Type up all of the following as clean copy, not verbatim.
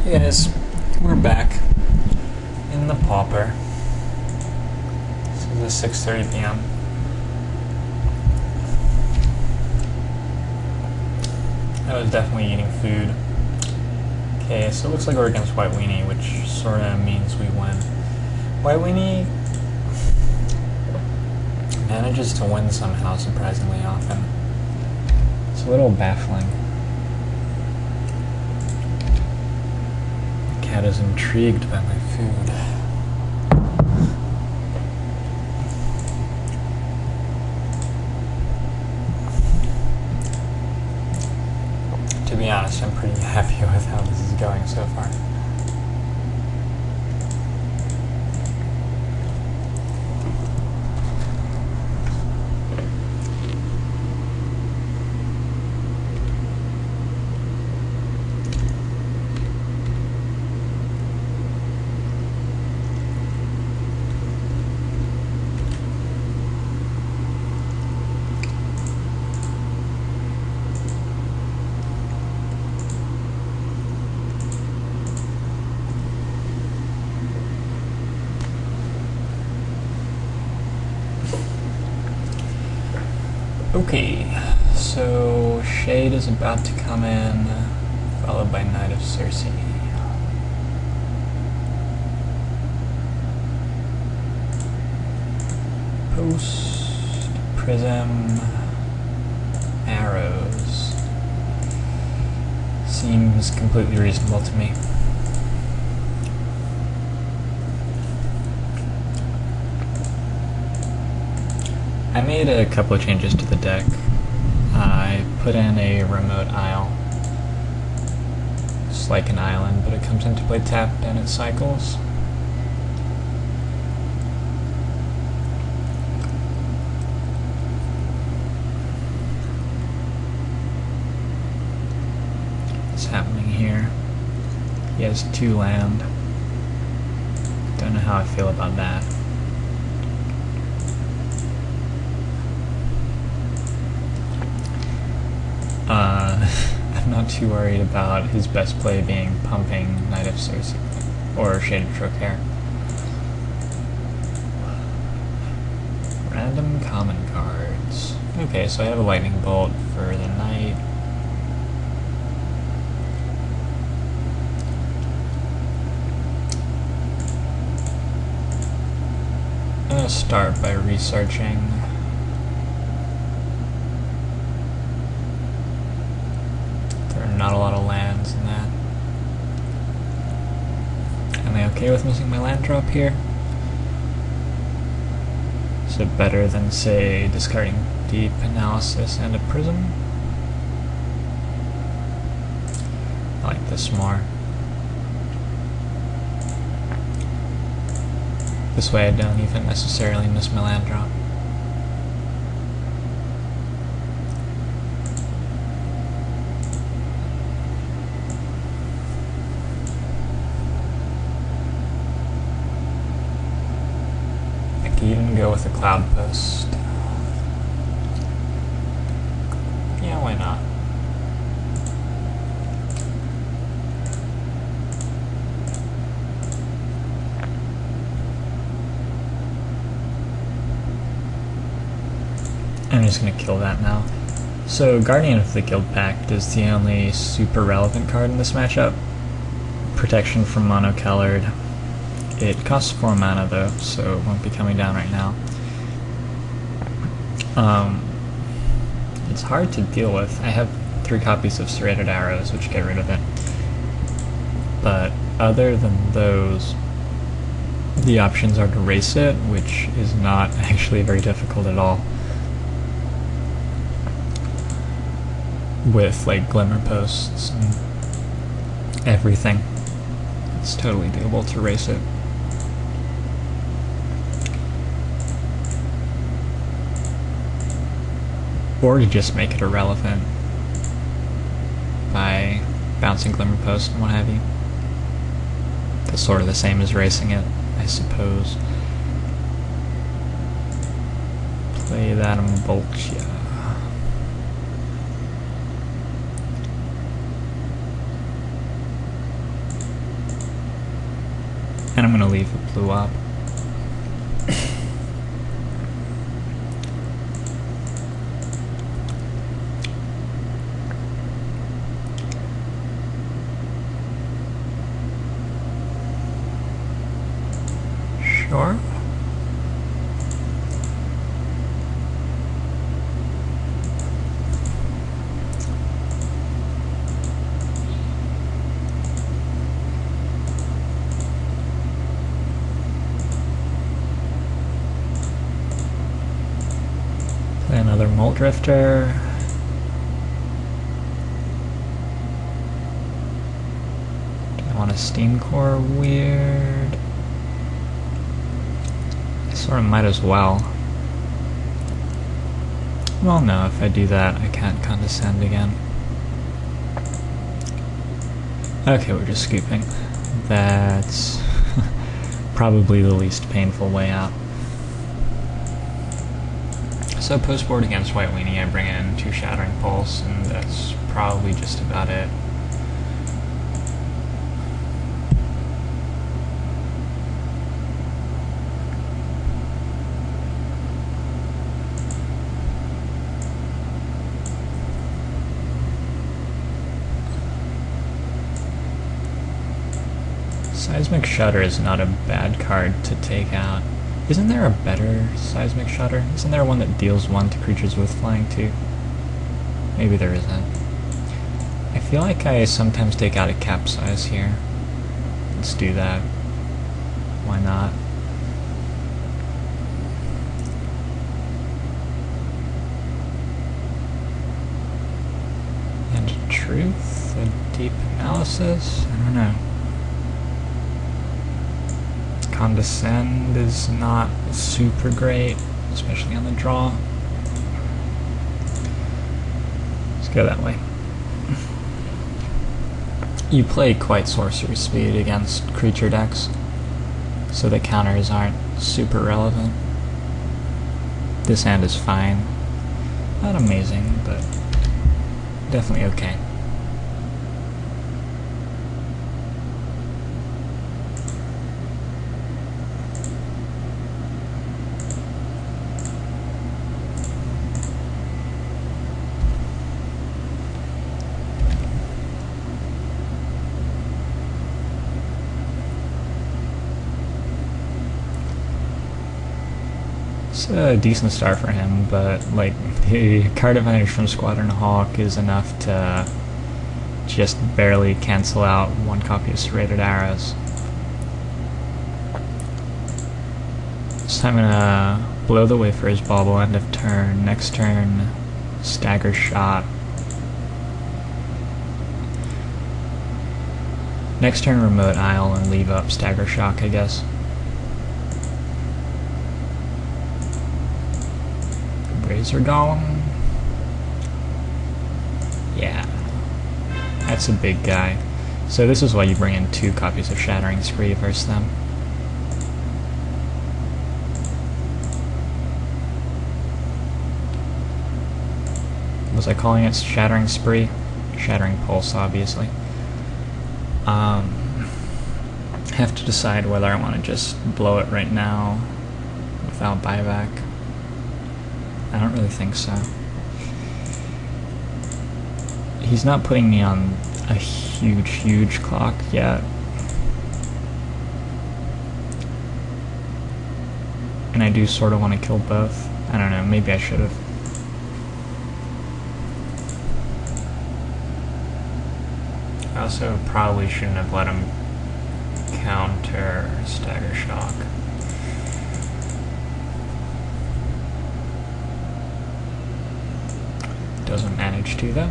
Hey guys, we're back in the Pauper. This is 6:30 p.m. I was definitely eating food. Okay, so it looks like we're against White Weenie, which sorta means we win. White Weenie manages to win somehow surprisingly often. It's a little baffling. Cat is intrigued by my food. To be honest, I'm pretty happy with how this is going so far. Okay, so Shade is about to come in, followed by Knight of Circe. Post, Prism, Arrows. Seems completely reasonable to me. I made a couple of changes to the deck. I put in a remote isle. It's like an island, but it comes into play tapped and it cycles. What's happening here? He has 2 land. Don't know how I feel about that. I'm not too worried about his best play being pumping Knight of Circe or Shade of Trocaire. Random common cards. Okay, so I have a Lightning Bolt for the Knight. I'm gonna start by researching. Not a lot of lands in that. Am I okay with missing my land drop here? Is it better than, say, discarding Deep Analysis and a Prism? I like this more. This way I don't even necessarily miss my land drop. Even go with a Cloud Post. Yeah, why not? I'm just gonna kill that now. So Guardian of the Guildpact is the only super relevant card in this matchup. Protection from monocolored. It costs 4 mana though, so it won't be coming down right now. It's hard to deal with. I have 3 copies of Serrated Arrows, which get rid of it. But other than those, the options are to race it, which is not actually very difficult at all. With like Glimmer Posts and everything. It's totally doable to race it. Or to just make it irrelevant by bouncing Glimmer Post and what have you. That's sort of the same as racing it, I suppose. Play that in Voltia. And I'm gonna leave a blue up. Sure. Play another Molt Drifter. Do I want a Steam Core? Weird. I sort of might as well. Well, no, if I do that, I can't condescend again. Okay, we're just scooping. That's probably the least painful way out. So post-board against White Weenie, I bring in 2 Shattering Pulse, and that's probably just about it. Seismic Shudder is not a bad card to take out. Isn't there a better Seismic Shudder? Isn't there one that deals 1 to creatures with flying 2? Maybe there isn't. I feel like I sometimes take out a Capsize here. Let's do that. Why not? And Truth? A Deep Analysis? I don't know. Condescend is not super great, especially on the draw. Let's go that way. You play quite sorcery speed against creature decks, so the counters aren't super relevant. This hand is fine. Not amazing, but definitely okay. It's a decent start for him, but like the card advantage from Squadron Hawk is enough to just barely cancel out 1 copy of Serrated Arrows. So I'm gonna blow the way for his bauble end of turn. Next turn, Stagger Shot. Next turn, Remote Isle and leave up Stagger Shock, I guess. Razor Golem? Yeah. That's a big guy. So this is why you bring in 2 copies of Shattering Spree versus them. Was I calling it Shattering Spree? Shattering Pulse, obviously. Have to decide whether I want to just blow it right now without buyback. I don't really think so. He's not putting me on a huge clock yet. And I do sort of want to kill both. I don't know, maybe I should have. I also probably shouldn't have let him counter Stagger Shock. Doesn't manage to, though.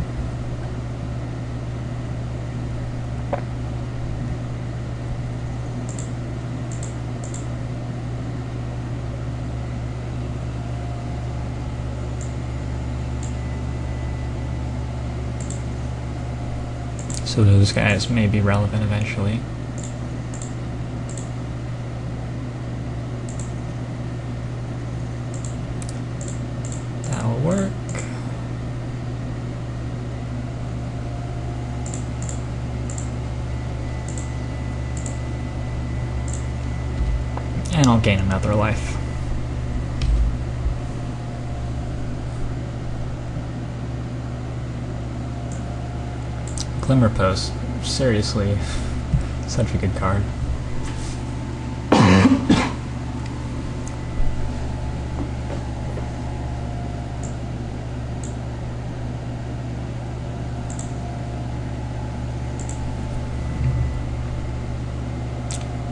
So those guys may be relevant eventually. That'll work. And I'll gain another life. Glimmer Post, seriously, such a good card.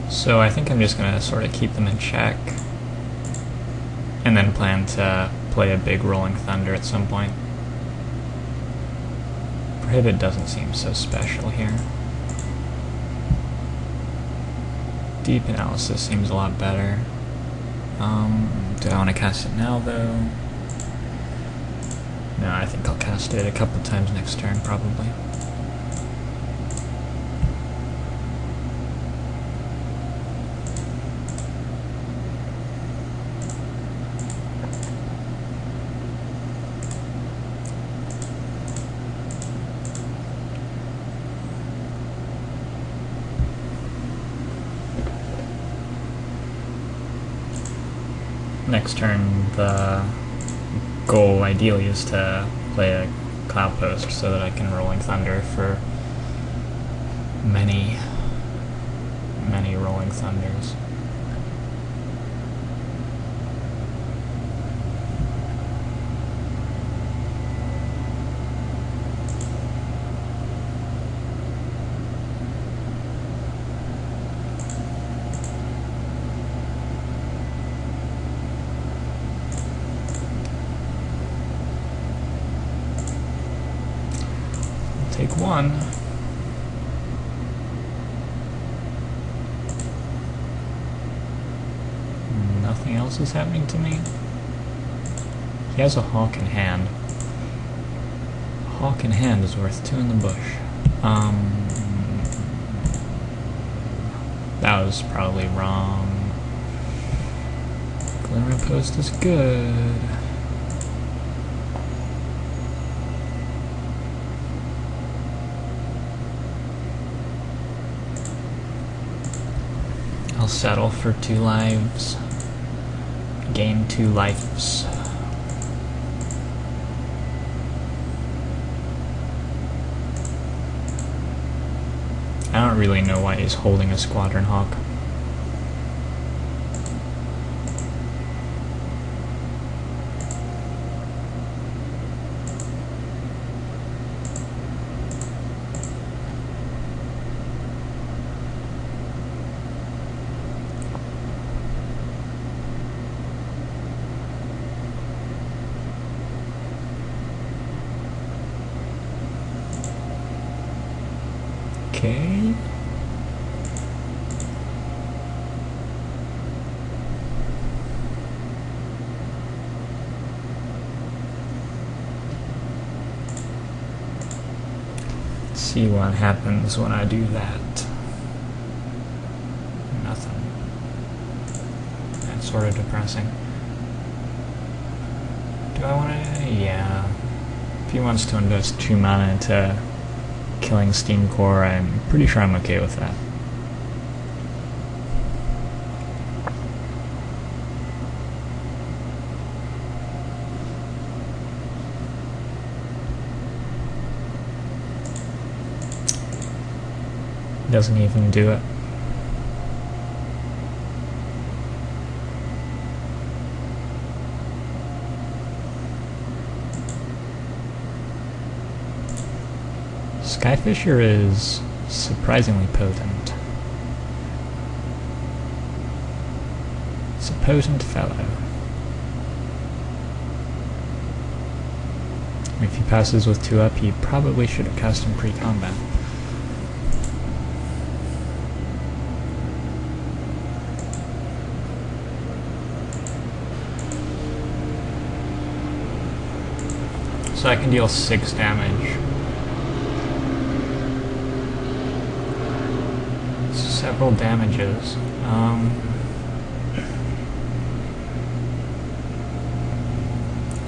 So I think I'm just going to sort of keep them in check, and then plan to play a big Rolling Thunder at some point. Prohibit doesn't seem so special here. Deep Analysis seems a lot better. Do I want to cast it now, though? No, I think I'll cast it a couple times next turn, probably. Next turn, the goal ideally is to play a Cloud Post so that I can Rolling Thunder for many Rolling Thunders. Take one. Nothing else is happening to me. He has a Hawk in hand. A Hawk in hand is worth 2 in the bush. That was probably wrong. Glimmer Post is good. I'll settle for 2 lives. Gain 2 lives. I don't really know why he's holding a Squadron Hawk. Okay. Let's see what happens when I do that. Nothing. That's sort of depressing. Do I want to? Yeah. If he wants to invest 2 mana into killing Steam Core, I'm pretty sure I'm okay with that. Doesn't even do it. Skyfisher is surprisingly potent. It's a potent fellow. If he passes with 2 up, he probably should have cast him pre-combat. So I can deal 6 damage. Several damages. I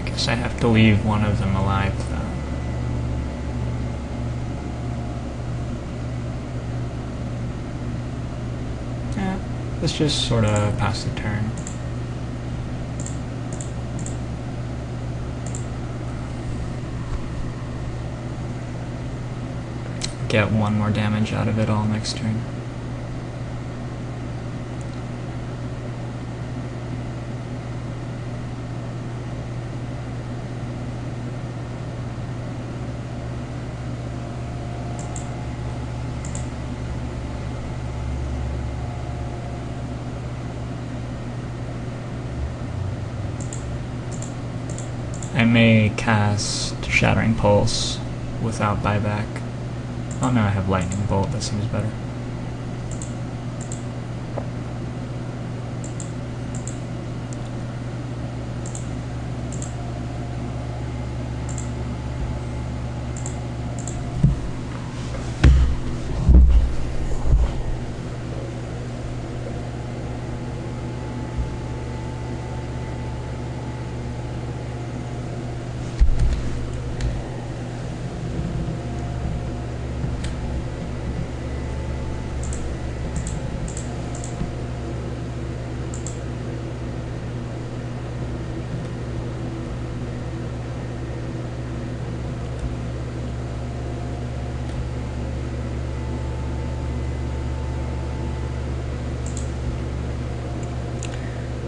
guess I have to leave one of them alive, though. Yeah, let's just sort of pass the turn. Get one more damage out of it all next turn. I may cast Shattering Pulse without buyback. Oh no, I have Lightning Bolt, that seems better.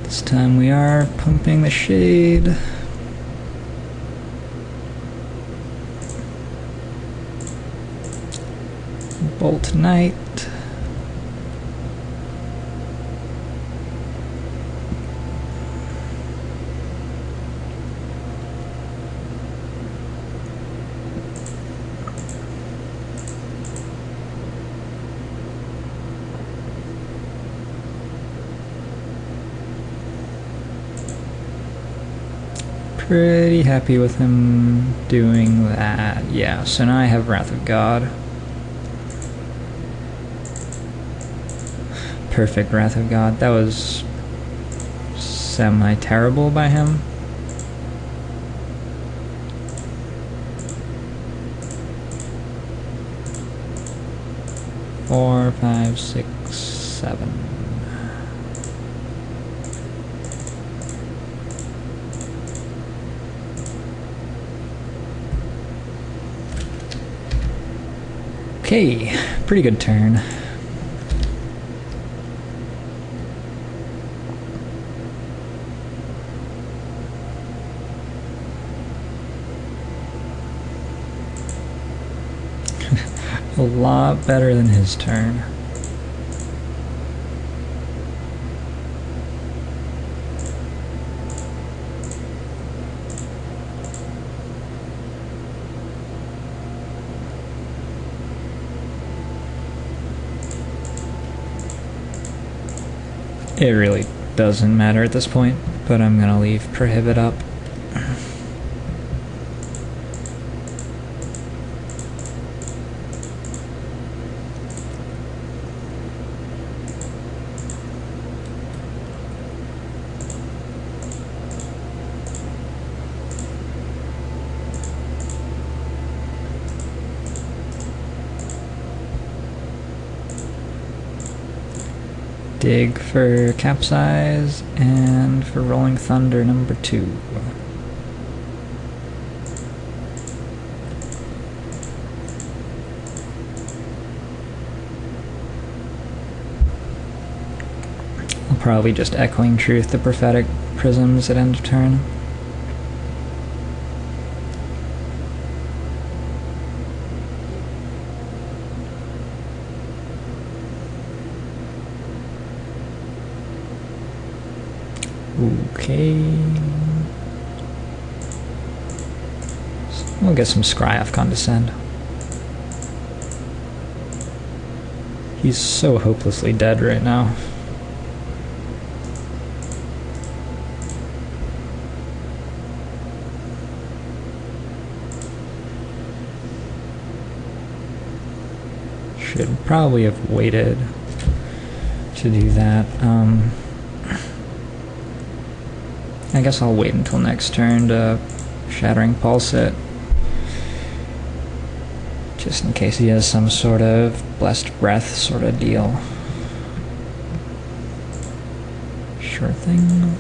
This time we are pumping the Shade. Bolt Knight. Pretty happy with him doing that. Yeah, so now I have Wrath of God. Perfect Wrath of God. That was semi-terrible by him. Four, five, six, seven. Okay, pretty good turn. A lot better than his turn. It really doesn't matter at this point, but I'm gonna leave Prohibit up. Dig for Capsize, and for Rolling Thunder number 2. I'll probably just Echoing Truth the Prophetic Prisms at end of turn. Okay. We'll get some Scry off Condescend. He's so hopelessly dead right now. Should probably have waited to do that. I guess I'll wait until next turn to Shattering Pulse it. Just in case he has some sort of Blessed Breath sort of deal. Sure thing.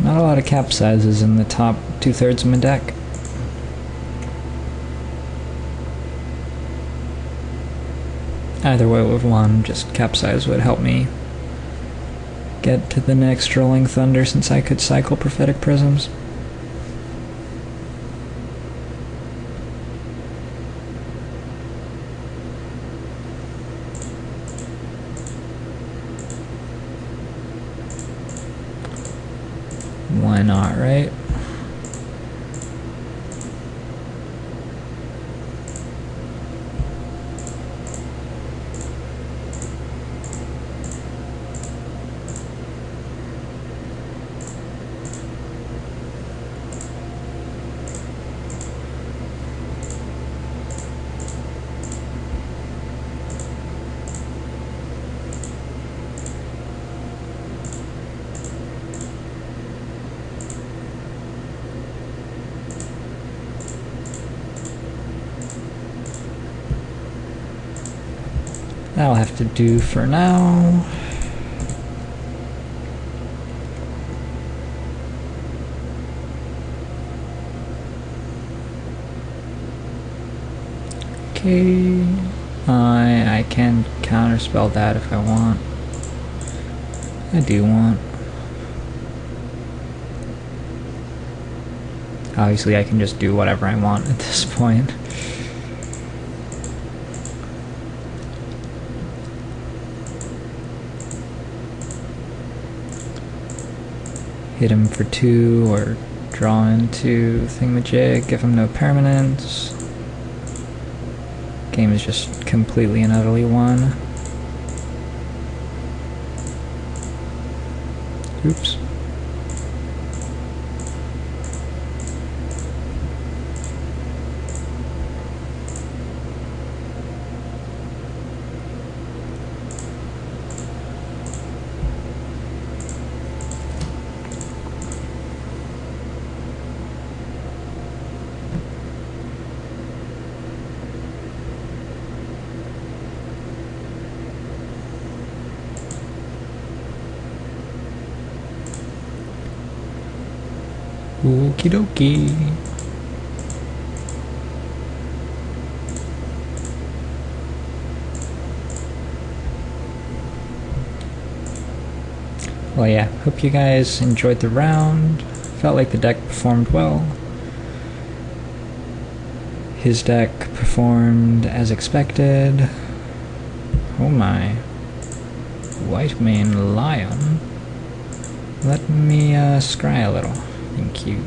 Not a lot of capsizes in the top 2/3 of my deck. Either way with one, just capsize would help me get to the next Rolling Thunder since I could cycle Prophetic Prisms. Why not, right? That'll have to do for now. Okay. I can counterspell that if I want. I do want. Obviously I can just do whatever I want at this point. Hit him for 2 or draw into Thingamajig, give him no permanence. Game is just completely and utterly won. Oops. Okie dokie. Well, yeah, hope you guys enjoyed the round. Felt like the deck performed well. His deck performed as expected. Oh my. White Mane Lion. Let me scry a little. Thank you.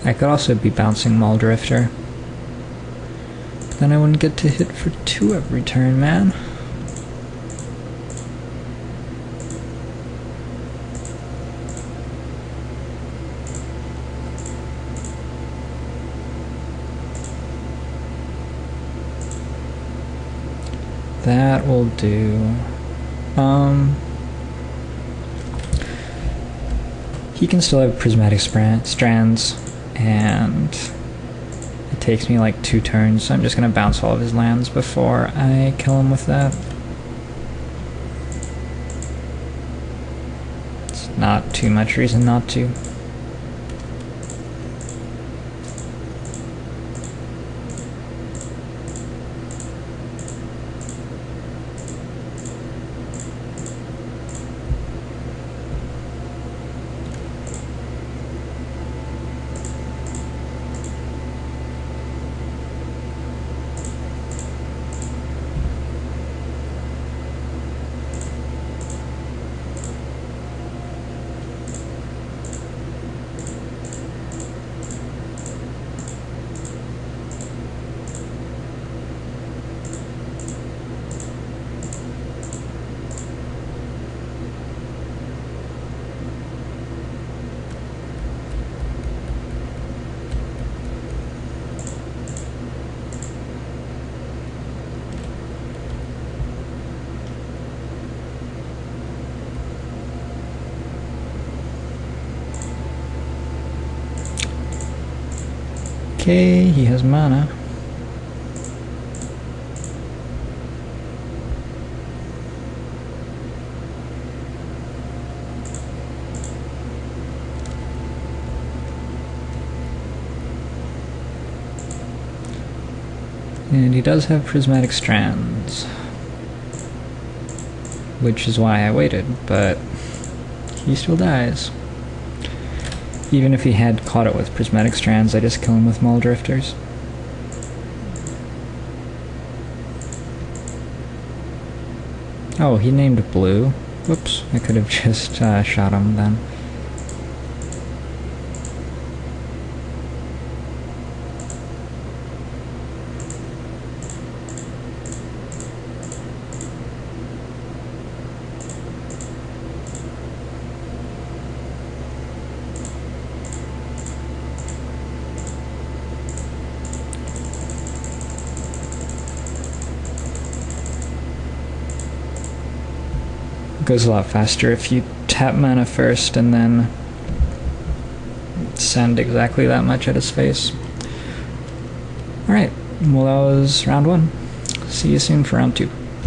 I could also be bouncing Muldrifter, but then I wouldn't get to hit for 2 every turn, man. That will do. He can still have prismatic strands, and it takes me like 2 turns, so I'm just gonna bounce all of his lands before I kill him with that. It's not too much reason not to. Okay, he has mana. And he does have Prismatic Strands, which is why I waited, but he still dies. Even if he had caught it with Prismatic Strands, I just kill him with Maul Drifters. Oh, he named blue. Whoops, I could have just shot him then. Goes a lot faster if you tap mana first and then send exactly that much at his face. Alright, well that was round 1. See you soon for round 2.